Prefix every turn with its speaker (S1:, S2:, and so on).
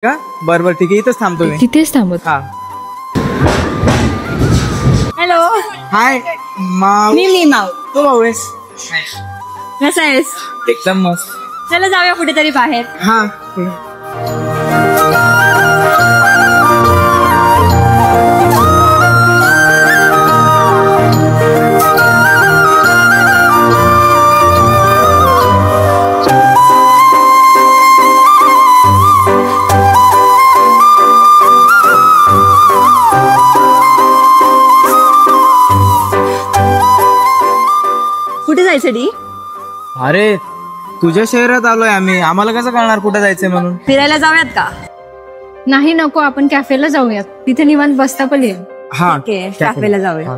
S1: का? बरोबर ठीक आहे, इथंच थांबतो मी.
S2: तिथेच थांबत.
S1: हा.
S3: हॅलो.
S1: हाय माव.
S3: मी माव.
S1: तू भाऊ आहेस?
S3: कसा आहेस?
S1: एकदम मस्त.
S3: चला जाऊया कुठेतरी बाहेर.
S1: हा.
S3: कुठे जायचं डी?
S1: अरे तुझ्या शहरात आलोय आम्ही, आम्हाला कसं कळणार कुठे जायचंय म्हणून?
S3: फिरायला जाऊयात का?
S2: नाही नको, आपण कॅफेला जाऊयात, तिथे निवांत बसता पण येईल.
S1: हा
S3: कॅफेला जाऊया.